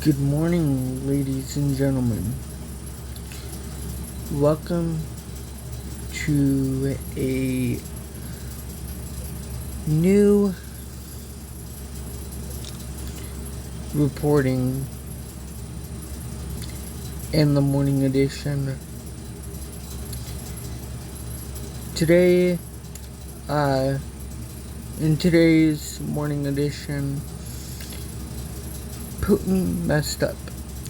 Good morning, ladies and gentlemen. Welcome to a new reporting in the morning edition. Today, in today's morning edition, Putin messed up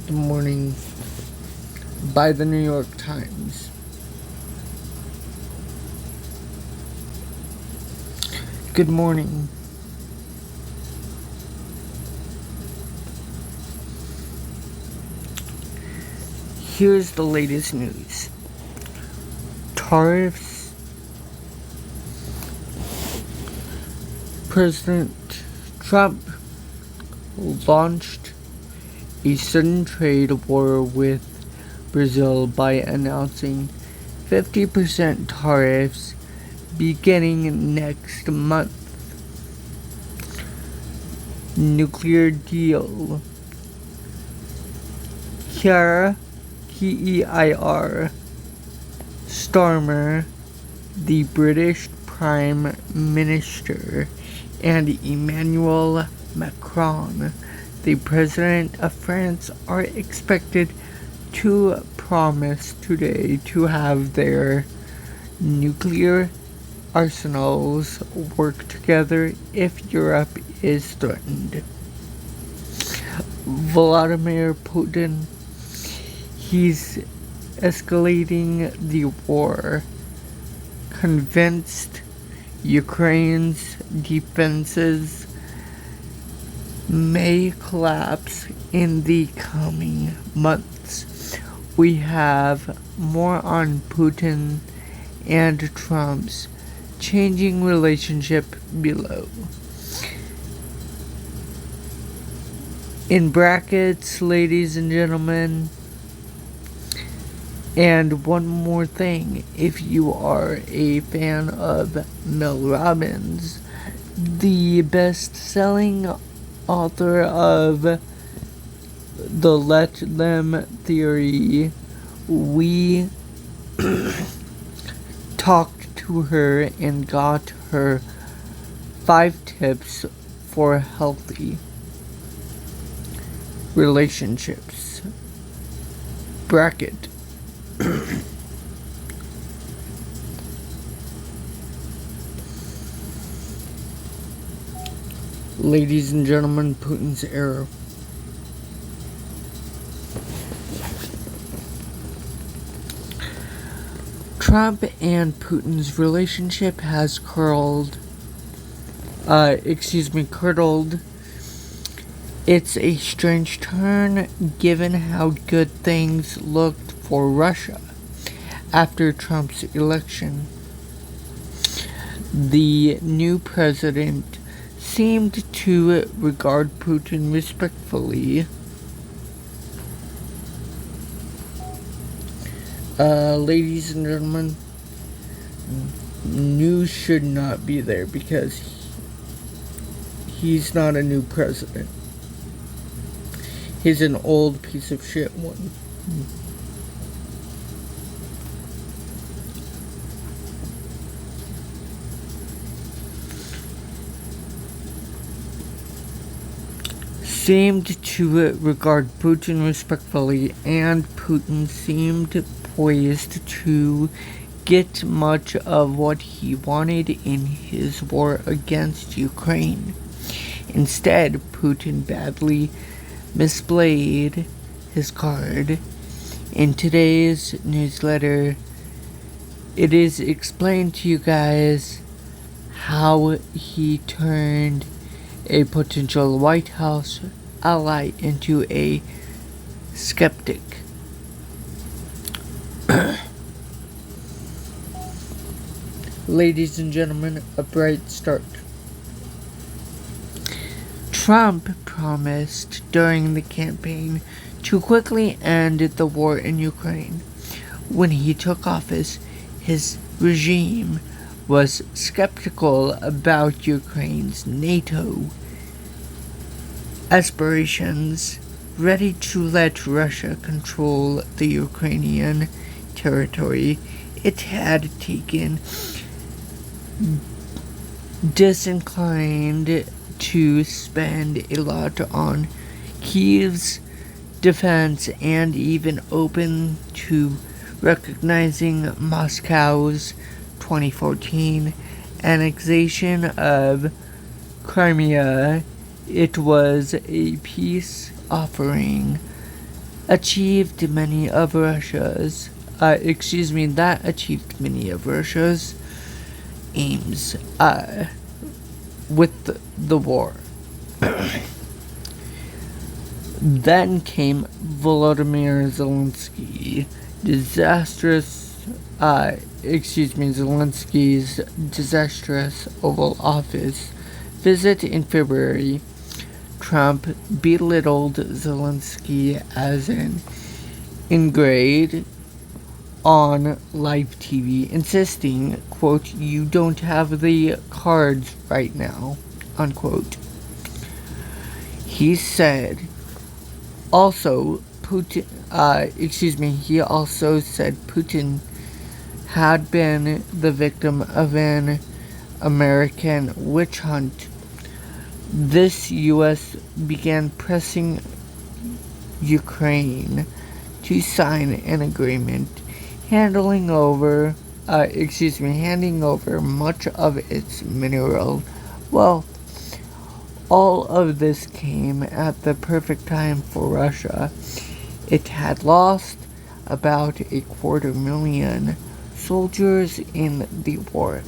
the morning by the New York Times. Good morning. Here's the latest news. Tariffs. President Trump launched a sudden trade war with Brazil by announcing 50% tariffs beginning next month. Nuclear deal. Keir Starmer, the British Prime Minister, and Emmanuel Macron, the President of France, are expected to promise today to have their nuclear arsenals work together if Europe is threatened. Vladimir Putin, he's escalating the war, convinced Ukraine's defenses may collapse in the coming months. We have more on Putin and Trump's changing relationship below. In brackets, ladies and gentlemen. And one more thing, if you are a fan of Mel Robbins, the best-selling author of The Let Them Theory, we talked to her and got her 5 tips for healthy relationships. Bracket. Ladies and gentlemen, Putin's error. Trump and Putin's relationship has curdled. It's a strange turn given how good things looked for Russia after Trump's election. The new president seemed to regard Putin respectfully. Ladies and gentlemen, news should not be there because he's not a new president. He's an old piece of shit one. Seemed to regard Putin respectfully, and Putin seemed poised to get much of what he wanted in his war against Ukraine. Instead, Putin badly misplayed his card. In today's newsletter, it is explained to you guys how he turned a potential White House ally into a skeptic. Ladies and gentlemen, a bright start. Trump promised during the campaign to quickly end the war in Ukraine. When he took office, his regime was skeptical about Ukraine's NATO aspirations ready to let Russia control the Ukrainian territory it had taken, disinclined to spend a lot on Kyiv's defense, and even open to recognizing Moscow's 2014 annexation of Crimea. It was a peace offering that achieved many of Russia's aims with the war. Then came Volodymyr Zelensky's disastrous Oval Office visit in February. Trump belittled Zelensky as an ingrate on live TV, insisting, quote, "You don't have the cards right now," unquote. He said he also said Putin had been the victim of an American witch hunt. This U.S. began pressing Ukraine to sign an agreement handing over much of its mineral wealth. All of this came at the perfect time for Russia. It had lost about 250,000 soldiers in the war.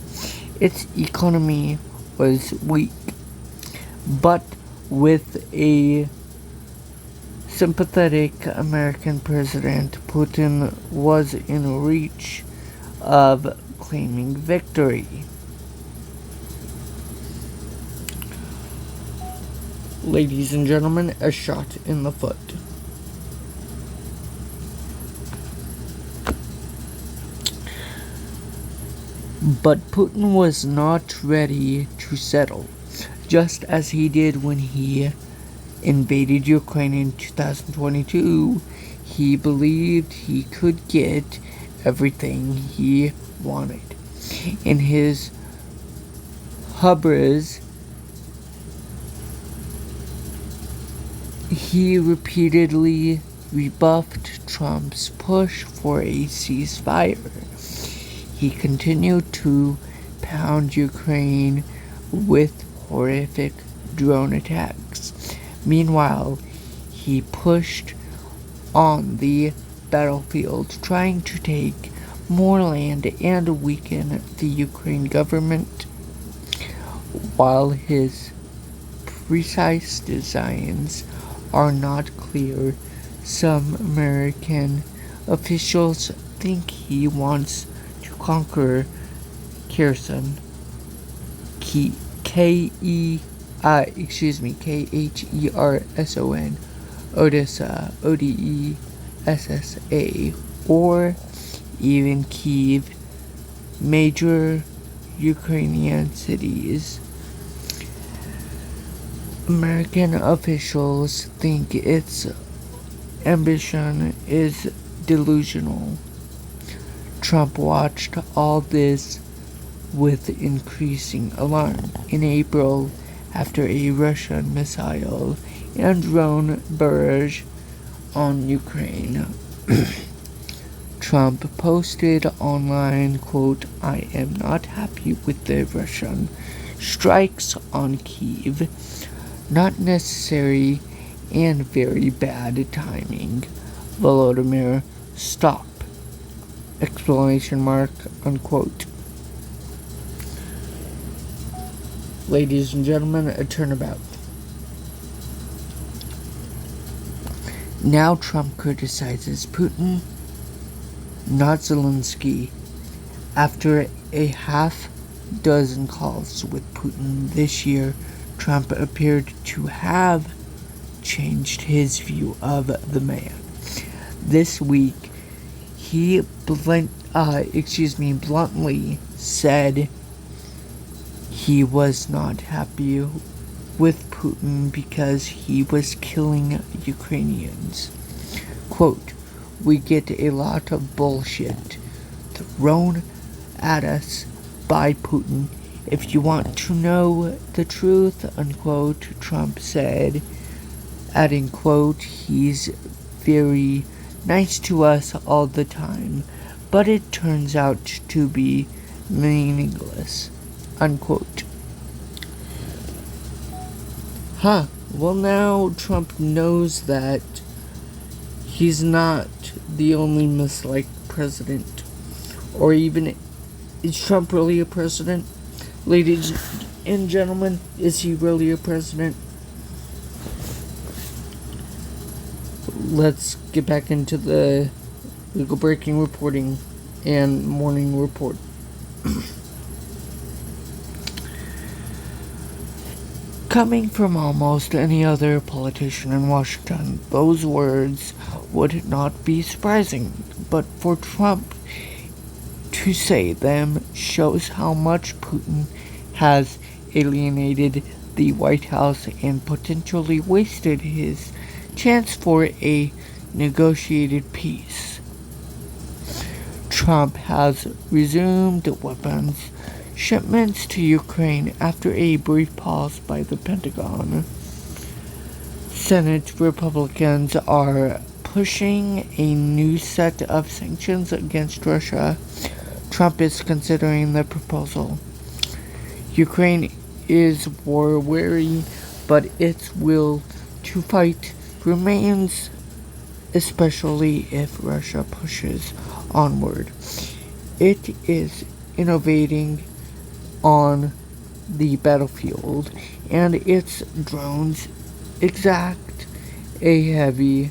Its economy was weak, but with a sympathetic American president, Putin was in reach of claiming victory. Ladies and gentlemen, a shot in the foot. But Putin was not ready to settle, just as he did when he invaded Ukraine in 2022. He believed he could get everything he wanted. In his hubris, he repeatedly rebuffed Trump's push for a ceasefire. He continued to pound Ukraine with horrific drone attacks. Meanwhile, he pushed on the battlefield, trying to take more land and weaken the Ukraine government. While his precise designs are not clear, some American officials think he wants to conquer Kherson, Kherson, Odessa, Odessa, or even Kyiv, major Ukrainian cities. American officials think its ambition is delusional. Trump watched all this with increasing alarm. In April, after a Russian missile and drone barrage on Ukraine, Trump posted online, quote, "I am not happy with the Russian strikes on Kyiv. Not necessary and very bad timing. Volodymyr, stop!" Exclamation mark, unquote. Ladies and gentlemen, a turnabout. Now Trump criticizes Putin, not Zelensky. After a half dozen calls with Putin this year, Trump appeared to have changed his view of the man. This week, he bluntly said he was not happy with Putin because he was killing Ukrainians. Quote, "We get a lot of bullshit thrown at us by Putin. If you want to know the truth," unquote, Trump said, adding, quote, "He's very nice to us all the time, but it turns out to be meaningless," unquote. Well, now Trump knows that he's not the only misliked president. Or even, is Trump really a president? Ladies and gentlemen, is he really a president? Let's get back into the legal breaking reporting and morning report. Coming from almost any other politician in Washington, those words would not be surprising, but for Trump to say them shows how much Putin has alienated the White House and potentially wasted his chance for a negotiated peace. Trump has resumed weapons shipments to Ukraine after a brief pause by the Pentagon. Senate Republicans are pushing a new set of sanctions against Russia. Trump is considering the proposal. Ukraine is war-weary, but its will to fight remains, especially if Russia pushes onward. It is innovating on the battlefield, and its drones exact a heavy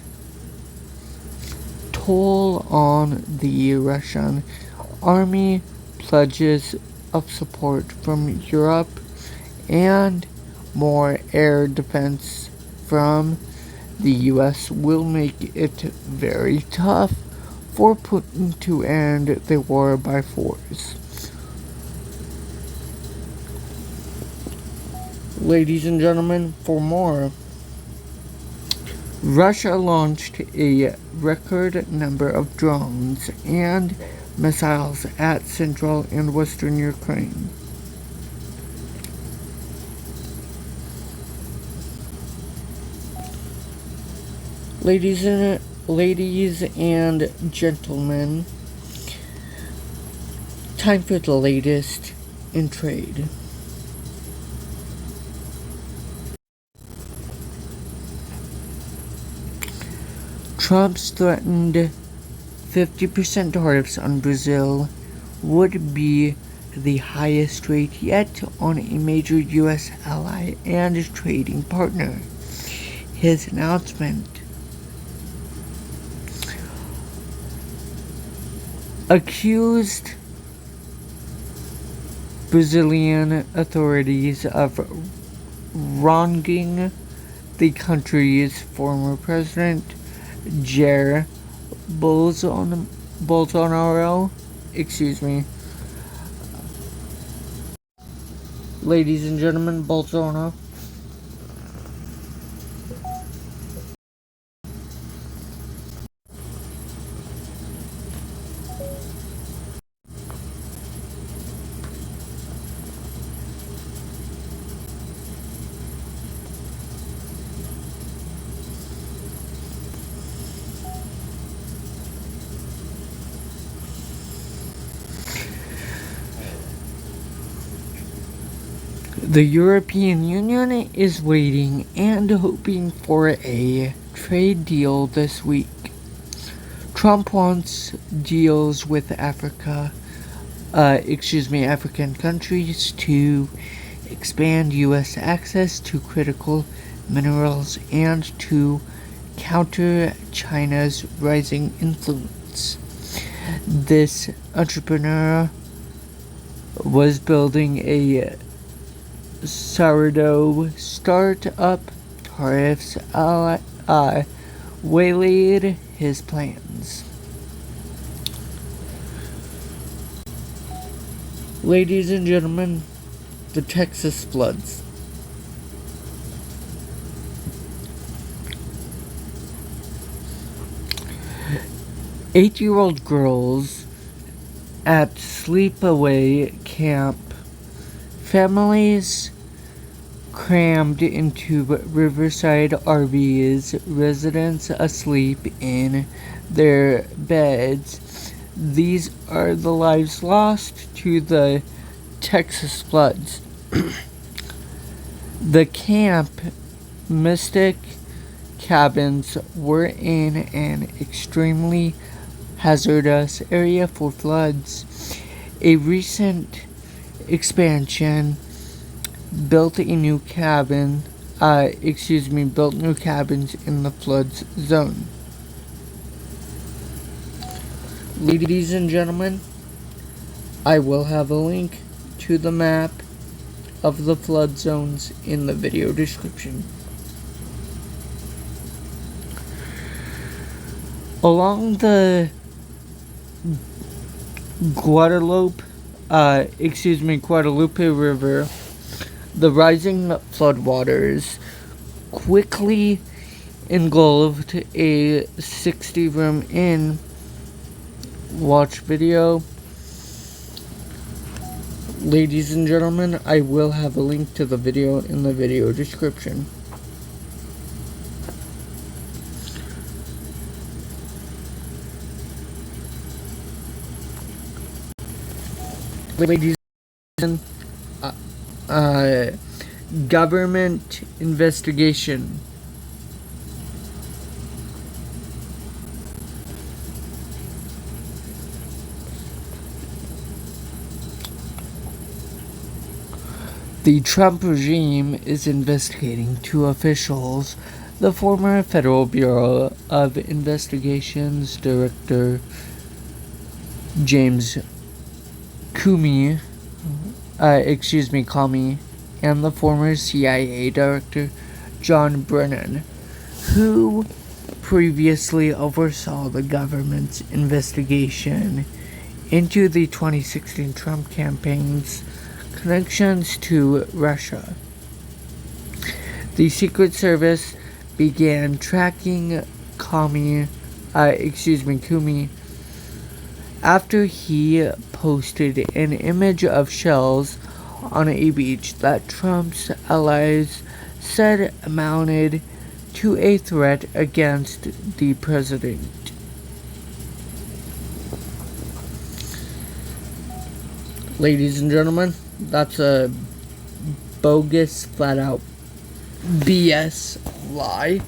toll on the Russian army. Pledges of support from Europe and more air defense from the US will make it very tough for Putin to end the war by force. Ladies and gentlemen, for more, Russia launched a record number of drones and missiles at central and western Ukraine. Ladies and gentlemen, time for the latest in trade. Trump's threatened 50% tariffs on Brazil would be the highest rate yet on a major U.S. ally and trading partner. His announcement accused Brazilian authorities of wronging the country's former president, Jair Bolsonaro. Ladies and gentlemen, Bolsonaro. The European Union is waiting and hoping for a trade deal this week. Trump wants deals with African countries to expand U.S. access to critical minerals and to counter China's rising influence. This entrepreneur was building a sourdough startup. Tariffs waylaid his plans. Ladies and gentlemen, the Texas floods. 8-year-old girls at sleepaway camp. Families crammed into Riverside RVs, residents asleep in their beds. These are the lives lost to the Texas floods. The camp Mystic cabins were in an extremely hazardous area for floods. A recent expansion built new cabins in the flood zone. Ladies and gentlemen, I will have a link to the map of the flood zones in the video description. Along the Guadalupe River, the rising floodwaters quickly engulfed a 60-room inn. Watch video. Ladies and gentlemen, I will have a link to the video in the video description. Ladies and government investigation. The Trump regime is investigating two officials. The former Federal Bureau of Investigations Director James Comey, and the former CIA Director John Brennan, who previously oversaw the government's investigation into the 2016 Trump campaign's connections to Russia. The Secret Service began tracking Comey after he posted an image of shells on a beach that Trump's allies said amounted to a threat against the president. Ladies and gentlemen, that's a bogus, flat out BS lie.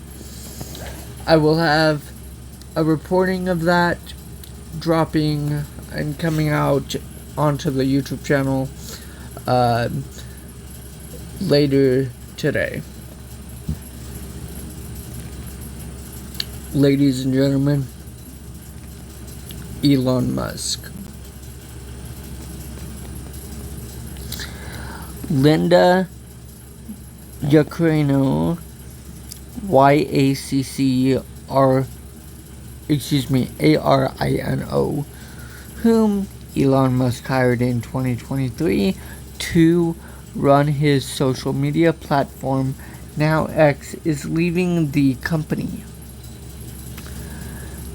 I will have a reporting of that dropping and coming out onto the YouTube channel later today. Ladies and gentlemen, Elon Musk. Linda Yaccarino, Arino, whom Elon Musk hired in 2023 to run his social media platform, now X, is leaving the company.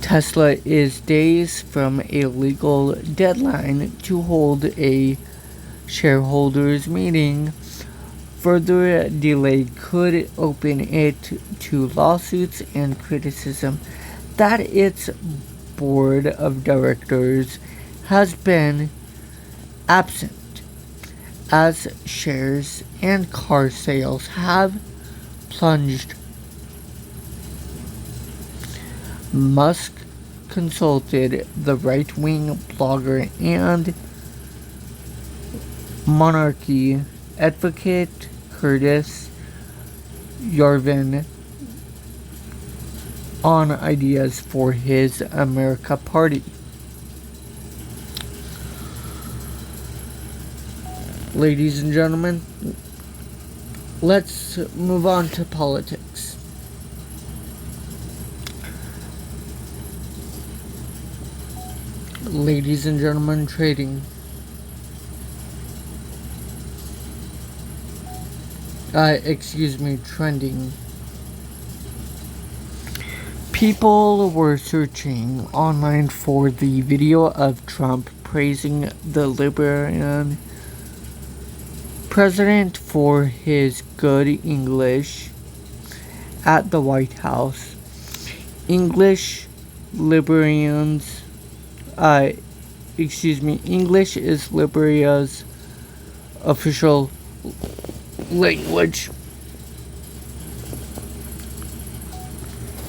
Tesla is days from a legal deadline to hold a shareholders meeting. Further delay could open it to lawsuits and criticism that its board of directors has been absent, as shares and car sales have plunged. Musk consulted the right-wing blogger and monarchy advocate Curtis Yarvin on ideas for his America Party. Ladies and gentlemen, let's move on to politics. Ladies and gentlemen, trading. Trending. People were searching online for the video of Trump praising the Liberian president for his good English at the White House. English is Liberia's official language.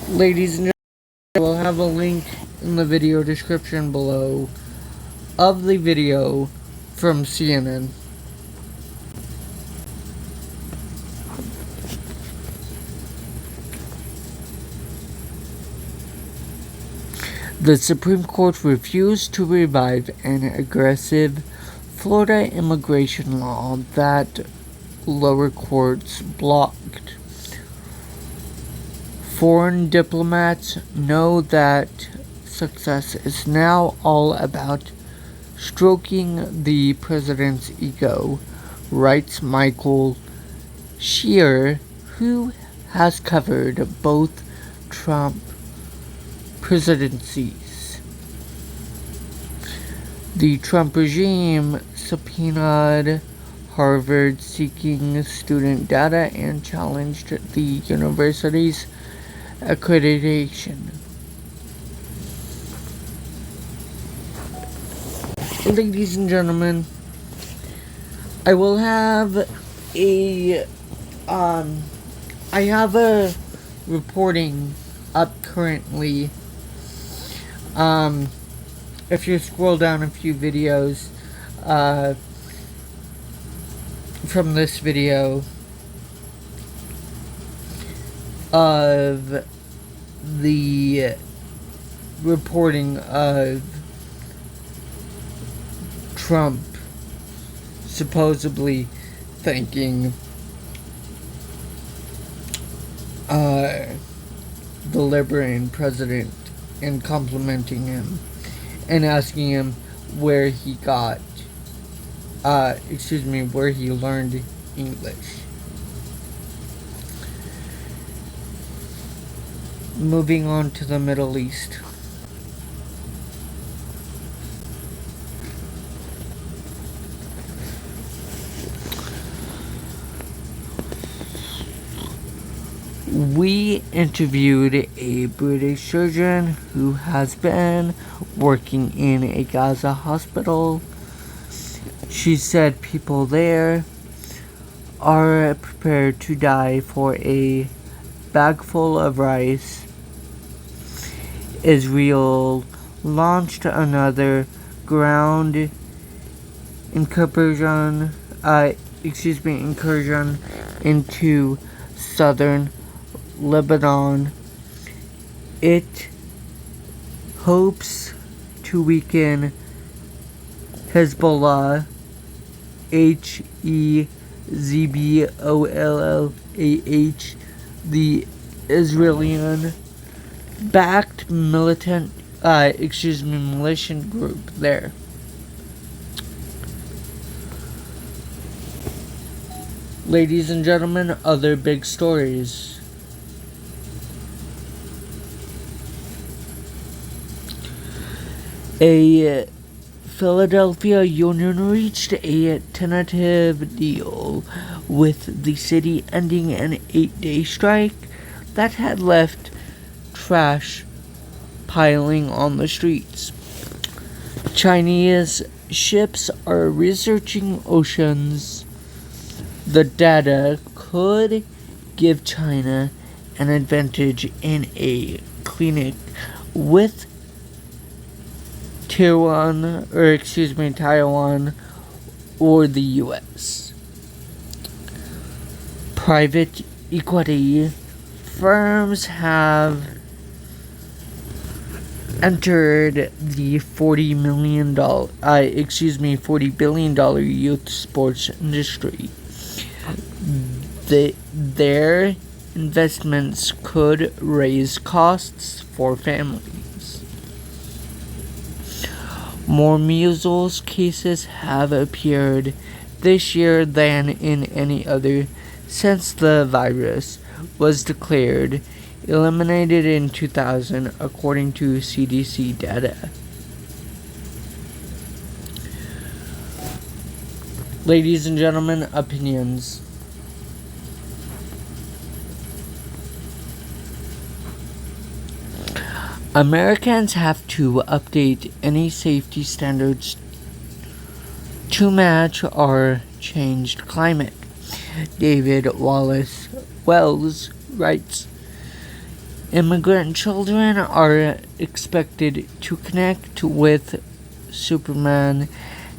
Ladies and gentlemen, I will have a link in the video description below of the video from CNN. The Supreme Court refused to revive an aggressive Florida immigration law that lower courts blocked. Foreign diplomats know that success is now all about stroking the president's ego, writes Michael Shear, who has covered both Trump presidencies. The Trump regime subpoenaed Harvard seeking student data and challenged the university's accreditation. Ladies and gentlemen, I will have a reporting up currently. If you scroll down a few videos from this video of the reporting of Trump supposedly thanking the Liberian president and complimenting him and asking him where he learned English. Moving on to the Middle East. We interviewed a British surgeon who has been working in a Gaza hospital. She said people there are prepared to die for a bag full of rice. Israel launched another ground incursion into southern Lebanon. It hopes to weaken Hezbollah, Hezbollah, the Israeli-backed militant group there. Ladies and gentlemen, other big stories. A Philadelphia union reached a tentative deal with the city, ending an 8-day strike that had left trash piling on the streets. Chinese ships are researching oceans. The data could give China an advantage in a clinic with Taiwan or the US. Private equity firms have entered the $40 billion youth sports industry. Their investments could raise costs for families. More measles cases have appeared this year than in any other since the virus was declared eliminated in 2000, according to CDC data. Ladies and gentlemen, opinions. Americans have to update any safety standards to match our changed climate. David Wallace Wells writes, immigrant children are expected to connect with Superman,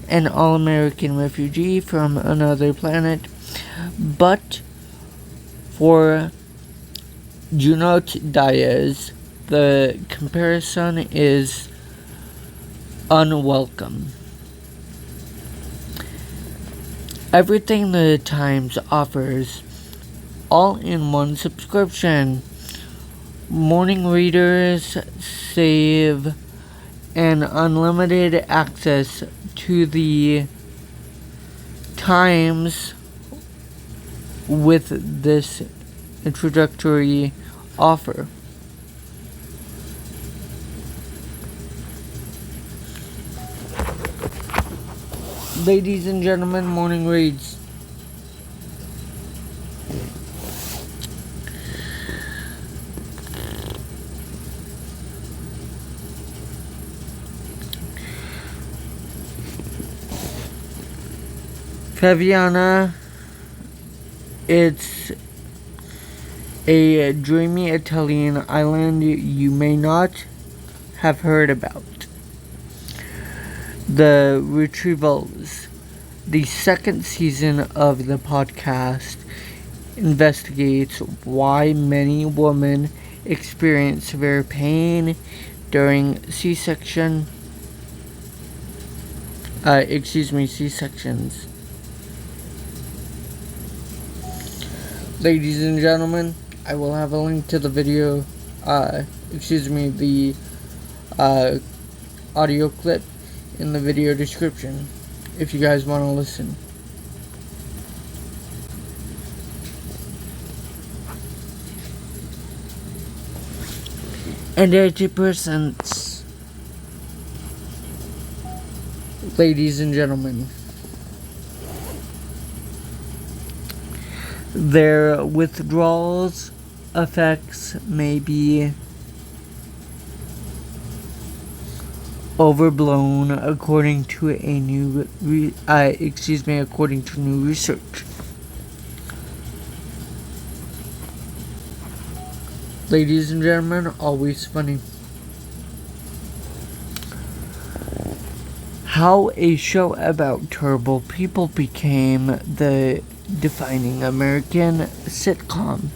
an all-American refugee from another planet, but for Junot Diaz, the comparison is unwelcome. Everything the Times offers, all in one subscription. Morning readers save an unlimited access to the Times with this introductory offer. Ladies and gentlemen, morning reads. Faviana, it's a dreamy Italian island you may not have heard about. The Retrievals, the second season of the podcast, investigates why many women experience severe pain during C-sections. Ladies and gentlemen, I will have a link to the video, the audio clip in the video description if you guys want to listen. And 80%, ladies and gentlemen, their withdrawals effects may be overblown according to new research. Ladies and gentlemen, always funny. How a show about terrible people became the defining American sitcom.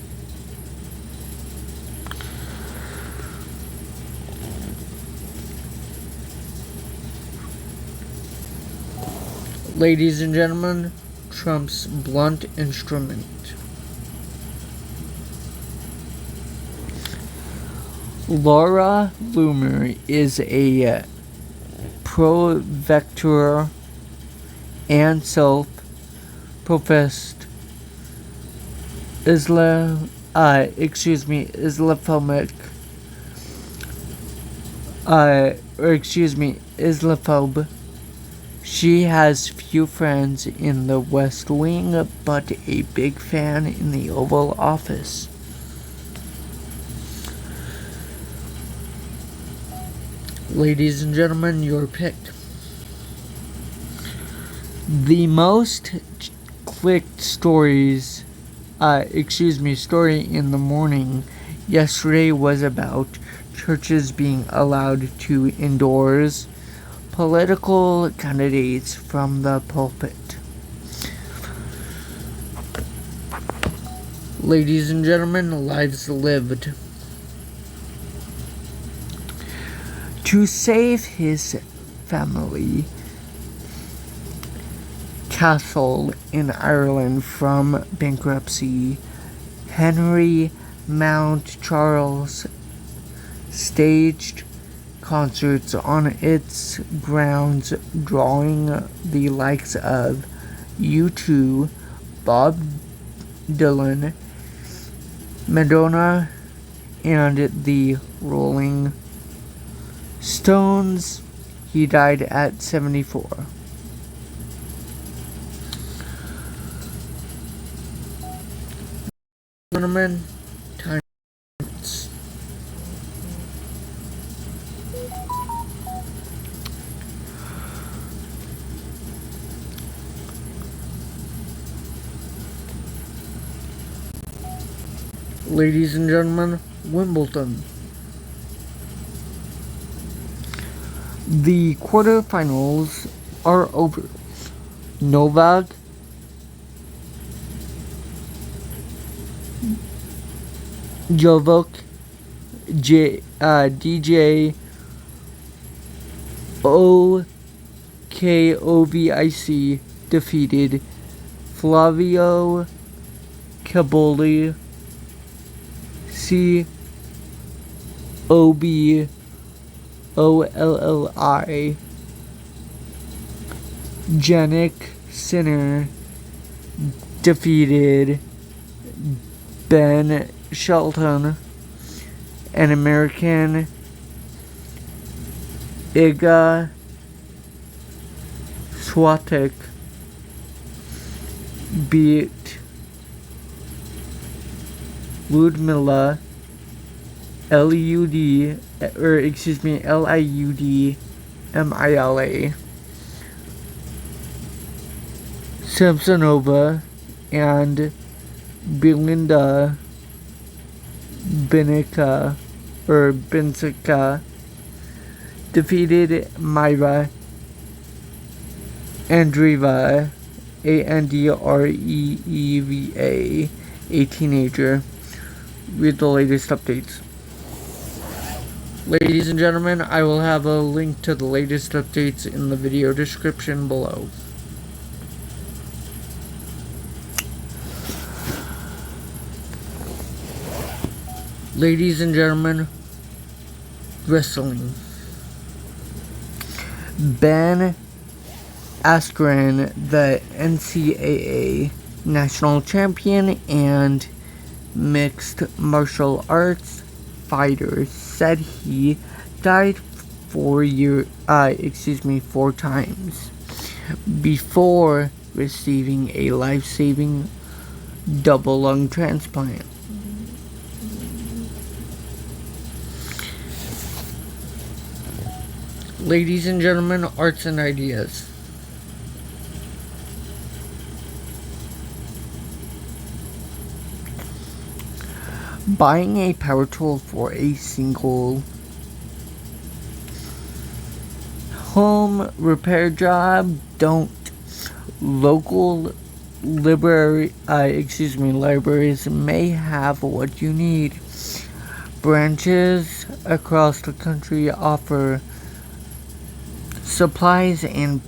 Ladies and gentlemen, Trump's blunt instrument. Laura Loomer is a pro-vector and self-professed Islamophobe. She has few friends in the West Wing, but a big fan in the Oval Office. Ladies and gentlemen, your pick. The most clicked story in the morning yesterday was about churches being allowed to endorse political candidates from the pulpit. Ladies and gentlemen, lives lived. To save his family castle in Ireland from bankruptcy, Henry Mount Charles staged concerts on its grounds, drawing the likes of U2, Bob Dylan, Madonna, and the Rolling Stones. He died at 74. Gentlemen, time. Ladies and gentlemen, Wimbledon. The quarterfinals are over. Novak Djokovic, DJ Okovic defeated Flavio Caboli Coboli. Jannik Sinner defeated Ben Shelton, an American. Iga Swiatek beat Liudmila Liudmila Samsonova, and Belinda Bencica defeated Myra Andreeva, Andreeva, a teenager. Read the latest updates. Ladies and gentlemen, I will have a link to the latest updates in the video description below. Ladies and gentlemen, wrestling. Ben Askren, the NCAA national champion and mixed martial arts fighter, said he died 4 times before receiving a life-saving double lung transplant. Ladies and gentlemen, arts and ideas. Buying a power tool for a single home repair job. Don't. Local libraries may have what you need. Branches across the country offer supplies and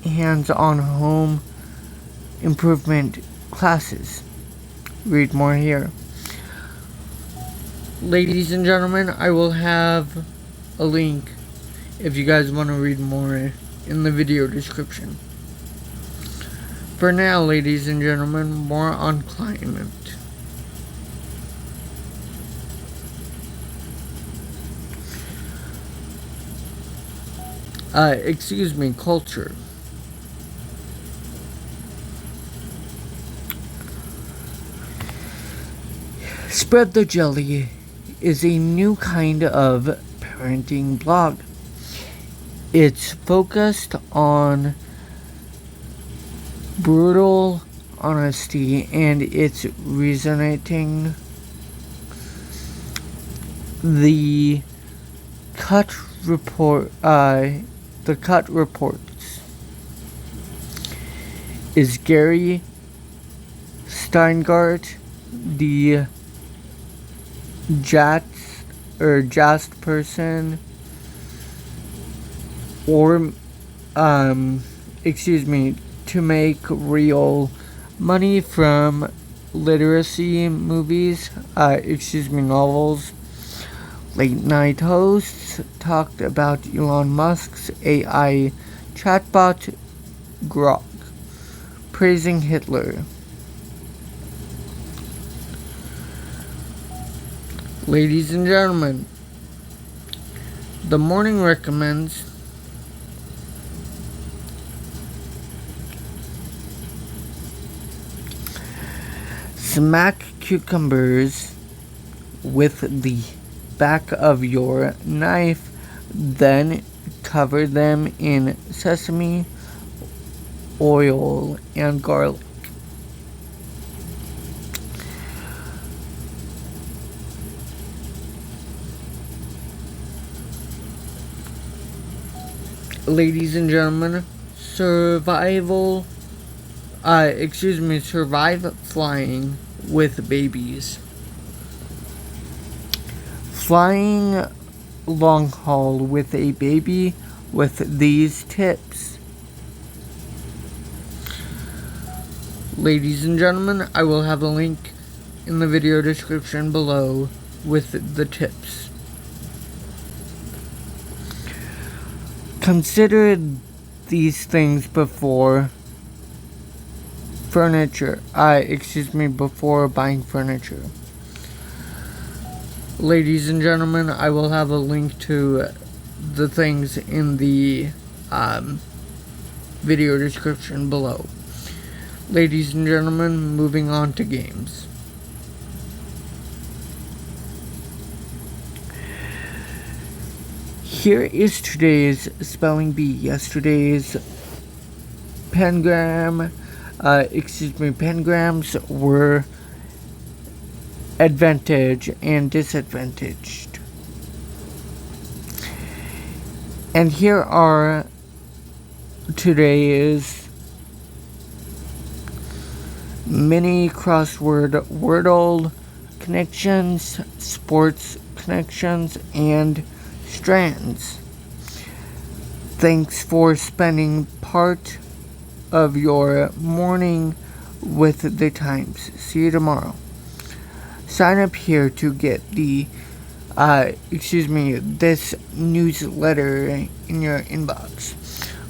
hands-on home improvement classes. Read more here. Ladies and gentlemen, I will have a link if you guys want to read more in the video description. For now, ladies and gentlemen, more on climate. Culture. Spread the Jelly is a new kind of parenting blog. It's focused on brutal honesty, and it's resonating. The Cut Reports is Gary Steingart, the just person, or to make real money from literacy movies, novels. Late night hosts talked about Elon Musk's AI chatbot Grok, praising Hitler. Ladies and gentlemen, the morning recommends smack cucumbers with the back of your knife, then cover them in sesame oil and garlic. Ladies and gentlemen, survive flying with babies. Flying long haul with a baby with these tips. Ladies and gentlemen, I will have a link in the video description below with the tips. Consider these things before before buying furniture. Ladies and gentlemen, I will have a link to the things in the video description below. Ladies and gentlemen, moving on to games. Here is today's spelling bee. Yesterday's pengrams were advantage and disadvantaged. And here are today's mini crossword Wordle connections, sports connections, and strands. Thanks for spending part of your morning with the Times. See you tomorrow. Sign up here to get this newsletter in your inbox.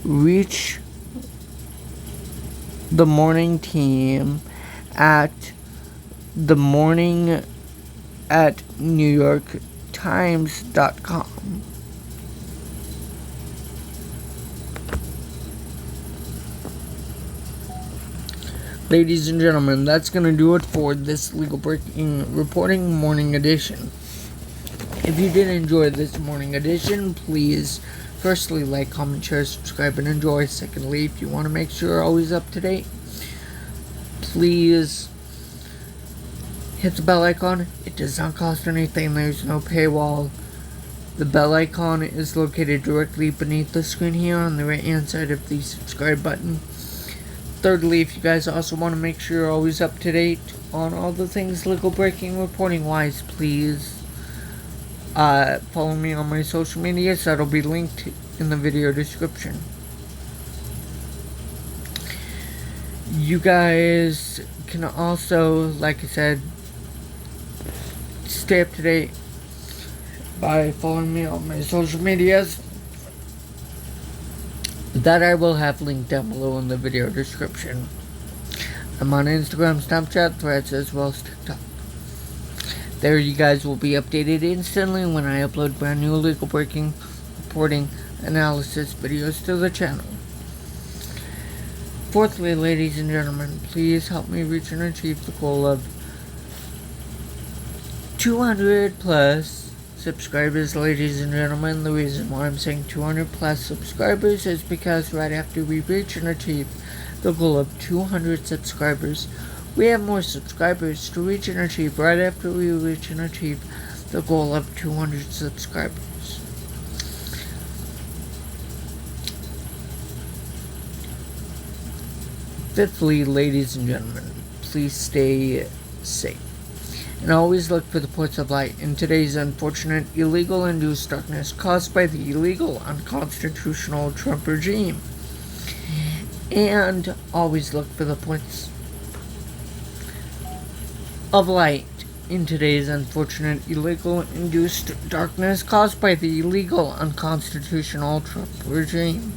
Reach the morning team at newyorktimes.com. Ladies and gentlemen, that's going to do it for this Legal Breaking Reporting Morning Edition. If you did enjoy this morning edition, please firstly like, comment, share, subscribe, and enjoy. Secondly, if you want to make sure you're always up to date, please hit the bell icon. It does not cost anything. There's no paywall. The bell icon is located directly beneath the screen here on the right hand side of the subscribe button. Thirdly, if you guys also want to make sure you're always up to date on all the things legal breaking reporting wise, please follow me on my social medias. That'll be linked in the video description. You guys can also, like I said, stay up to date by following me on my social medias that I will have linked down below in the video description. I'm on Instagram, Snapchat, Threads, as well as TikTok. There you guys will be updated instantly when I upload brand new legal breaking, reporting, analysis videos to the channel. Fourthly, ladies and gentlemen, please help me reach and achieve the goal of 200 plus subscribers. Ladies and gentlemen, the reason why I'm saying 200 plus subscribers is because right after we reach and achieve the goal of 200 subscribers, we have more subscribers to reach and achieve right after we reach and achieve the goal of 200 subscribers. Fifthly, ladies and gentlemen, please stay safe and always look for the points of light in today's unfortunate illegal induced darkness caused by the illegal, unconstitutional Trump regime. And always look for the points of light in today's unfortunate illegal induced darkness caused by the illegal, unconstitutional Trump regime.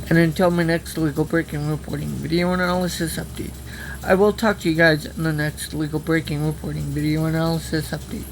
And until my next legal breaking reporting video analysis update, I will talk to you guys in the next legal breaking reporting video analysis update.